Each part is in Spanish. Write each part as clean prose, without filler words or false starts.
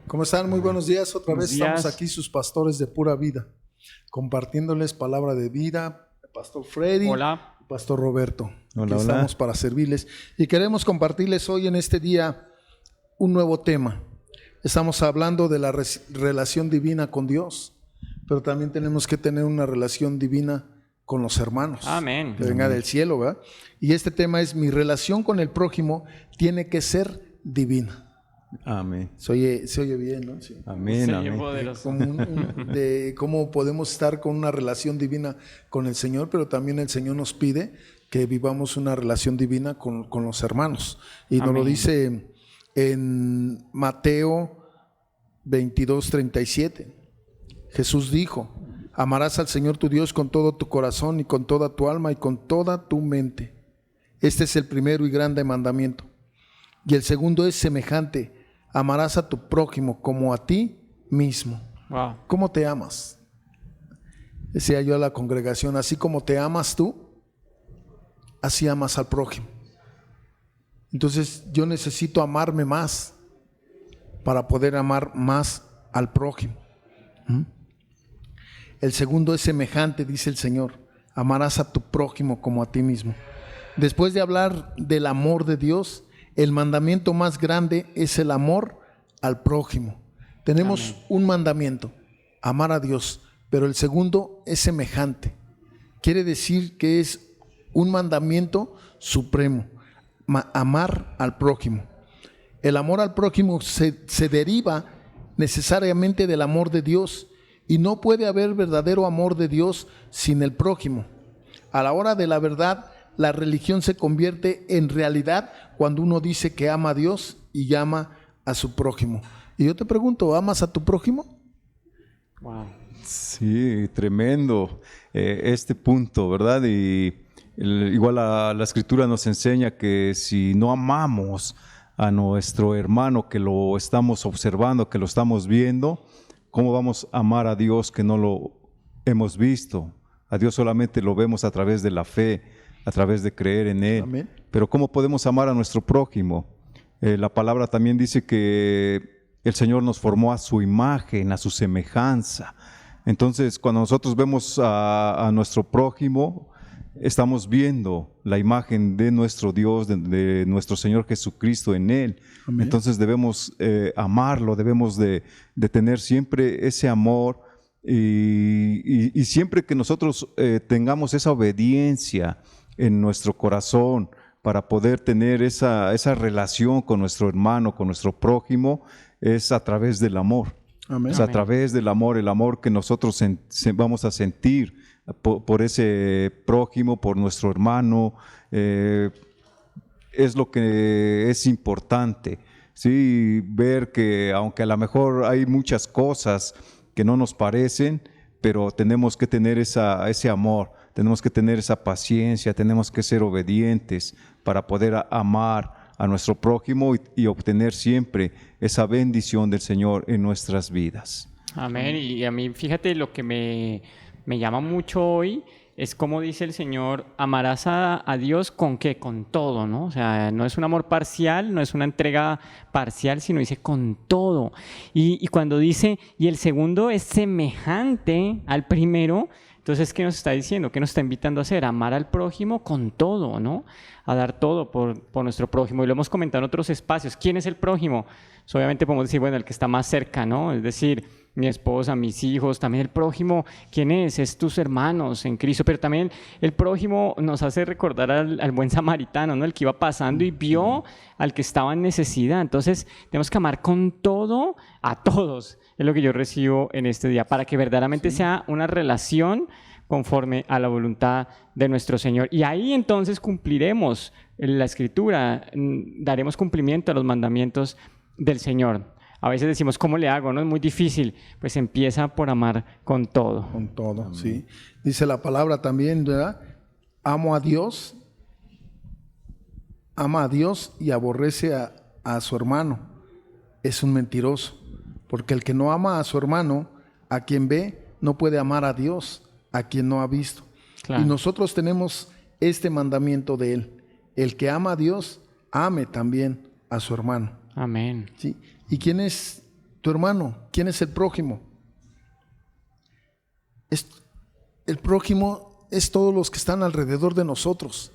¿Cómo están? Muy buenos días. Otra Buenos vez estamos días. aquí, sus pastores de pura vida, compartiéndoles palabra de vida. El pastor Freddy, Hola. el pastor Roberto. Hola, Aquí hola. estamos para servirles. Y queremos compartirles hoy en este día un nuevo tema. Estamos hablando de la relación divina con Dios, pero también tenemos que tener una relación divina con los hermanos. Amén. Que venga del cielo, ¿verdad? Y este tema es: mi relación con el prójimo tiene que ser divina. Amén. Se oye bien, ¿no? Sí. Amén. Sí, Amén. poderoso. Como de cómo podemos estar con una relación divina con el Señor, pero también el Señor nos pide que vivamos una relación divina con los hermanos. Y nos lo Amén. dice en Mateo 22:37. Jesús dijo: amarás al Señor tu Dios con todo tu corazón y con toda tu alma y con toda tu mente. Este es el primero y grande mandamiento. Y el segundo es semejante: amarás a tu prójimo como a ti mismo. Wow. ¿Cómo te amas? Decía yo a la congregación: así como te amas tú, así amas al prójimo. Entonces yo necesito amarme más para poder amar más al prójimo. El segundo es semejante, dice el Señor: amarás a tu prójimo como a ti mismo. Después de hablar del amor de Dios, el mandamiento más grande es el amor al prójimo. Tenemos un mandamiento: amar a Dios, pero el segundo es semejante. Quiere decir que es un mandamiento supremo: amar al prójimo. El amor al prójimo se deriva necesariamente del amor de Dios, y no puede haber verdadero amor de Dios sin el prójimo. A la hora de la verdad, la religión se convierte en realidad cuando uno dice que ama a Dios y ama a su prójimo. Y yo te pregunto: ¿amas a tu prójimo? Wow. Sí, tremendo este punto, ¿verdad? Y igual la escritura nos enseña que si no amamos a nuestro hermano, que lo estamos observando, que lo estamos viendo, ¿cómo vamos a amar a Dios que no lo hemos visto? A Dios solamente lo vemos a través de la fe, a través de creer en Él. Amén. Pero ¿cómo podemos amar a nuestro prójimo? La palabra también dice que el Señor nos formó a su imagen, a su semejanza. Entonces, cuando nosotros vemos a nuestro prójimo, estamos viendo la imagen de nuestro Dios, de nuestro Señor Jesucristo en Él. Amén. Entonces debemos amarlo, debemos de tener siempre ese amor. Y siempre que nosotros tengamos esa obediencia en nuestro corazón para poder tener esa relación con nuestro hermano, con nuestro prójimo, es a través del amor. Amén. Es a Amén. través del amor, el amor que nosotros vamos a sentir por ese prójimo, por nuestro hermano, es lo que es importante. Sí, ver que aunque a lo mejor hay muchas cosas que no nos parecen, pero tenemos que tener ese amor, tenemos que tener esa paciencia, tenemos que ser obedientes para poder amar a nuestro prójimo y obtener siempre esa bendición del Señor en nuestras vidas. Amén. Y a mí, fíjate, lo que me llama mucho hoy es como dice el Señor: amarás a Dios ¿con qué? Con todo, ¿no? O sea, no es un amor parcial, no es una entrega parcial, sino dice con todo. Y cuando dice, y el segundo es semejante al primero, entonces, ¿qué nos está diciendo? ¿Qué nos está invitando a hacer? Amar al prójimo con todo, ¿no? A dar todo por nuestro prójimo. Y lo hemos comentado en otros espacios. ¿Quién es el prójimo? Pues obviamente podemos decir, bueno, el que está más cerca, ¿no? Es decir, mi esposa, mis hijos, también el prójimo. ¿Quién es? Es tus hermanos en Cristo. Pero también el prójimo nos hace recordar al buen samaritano, ¿no? El que iba pasando y vio al que estaba en necesidad. Entonces, tenemos que amar con todo a todos. Es lo que yo recibo en este día, para que verdaderamente sea una relación conforme a la voluntad de nuestro Señor. Y ahí entonces cumpliremos la Escritura, daremos cumplimiento a los mandamientos del Señor. A veces decimos, ¿cómo le hago? No es muy difícil. Pues empieza por amar con todo. Con todo, sí. Dice la palabra también, ¿verdad? Ama a Dios y aborrece a su hermano. Es un mentiroso. Porque el que no ama a su hermano, a quien ve, no puede amar a Dios, a quien no ha visto. Claro. Y nosotros tenemos este mandamiento de Él: el que ama a Dios, ame también a su hermano. Amén. ¿Sí? ¿Y quién es tu hermano. ¿Quién es el prójimo? El prójimo es todos los que están alrededor de nosotros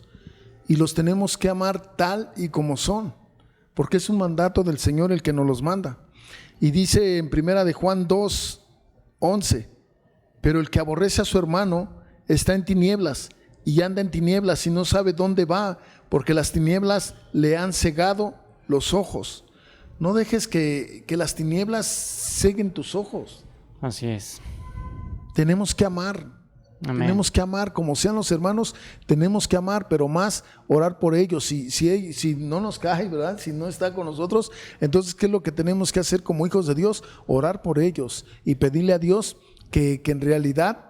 y los tenemos que amar tal y como son, porque es un mandato del Señor el que nos los manda. Y dice en 1 de Juan 2:11, pero el que aborrece a su hermano está en tinieblas y anda en tinieblas y no sabe dónde va, porque las tinieblas le han cegado los ojos. No dejes que las tinieblas ceguen tus ojos. Así es. Tenemos que amar. Amén. Tenemos que amar, como sean los hermanos, tenemos que amar, pero más orar por ellos. Si no nos cae, ¿verdad? Si no está con nosotros, entonces, ¿qué es lo que tenemos que hacer como hijos de Dios? Orar por ellos y pedirle a Dios que en realidad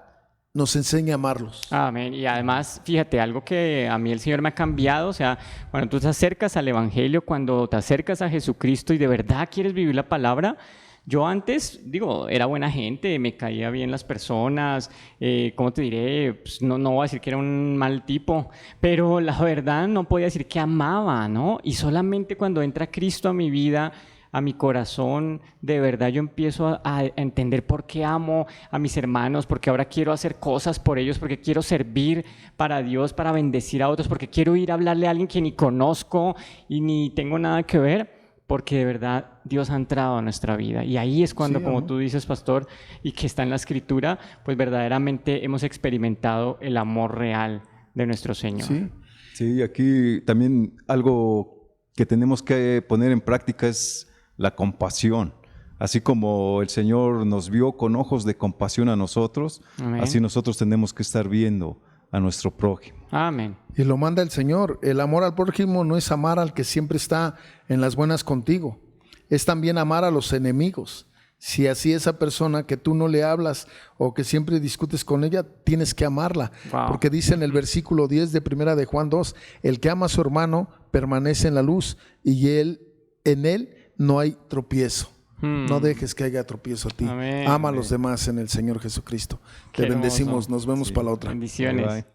nos enseñe a amarlos. Amén. Y además, fíjate, algo que a mí el Señor me ha cambiado, o sea, cuando tú te acercas al Evangelio, cuando te acercas a Jesucristo y de verdad quieres vivir la palabra. Yo antes, era buena gente, me caía bien las personas, ¿cómo te diré? Pues no voy a decir que era un mal tipo, pero la verdad no podía decir que amaba, ¿no? Y solamente cuando entra Cristo a mi vida, a mi corazón, de verdad yo empiezo a entender por qué amo a mis hermanos, porque ahora quiero hacer cosas por ellos, porque quiero servir para Dios, para bendecir a otros, porque quiero ir a hablarle a alguien que ni conozco y ni tengo nada que ver. Porque de verdad Dios ha entrado a nuestra vida. Y ahí es cuando, como tú dices, pastor, y que está en la Escritura, pues verdaderamente hemos experimentado el amor real de nuestro Señor. Sí, aquí también algo que tenemos que poner en práctica es la compasión. Así como el Señor nos vio con ojos de compasión a nosotros, amén, así nosotros tenemos que estar viendo a nuestro prójimo. Amén. Y lo manda el Señor. El amor al prójimo no es amar al que siempre está en las buenas contigo. Es también amar a los enemigos. Si así esa persona que tú no le hablas o que siempre discutes con ella, tienes que amarla. Wow. Porque dice en el versículo 10 de 1 de Juan 2, el que ama a su hermano permanece en la luz y en él no hay tropiezo. No dejes que haya tropiezo a ti. Amén. Ama a los demás en el Señor Jesucristo. Te bendecimos. Nos vemos para la otra. Bendiciones. Bye, bye.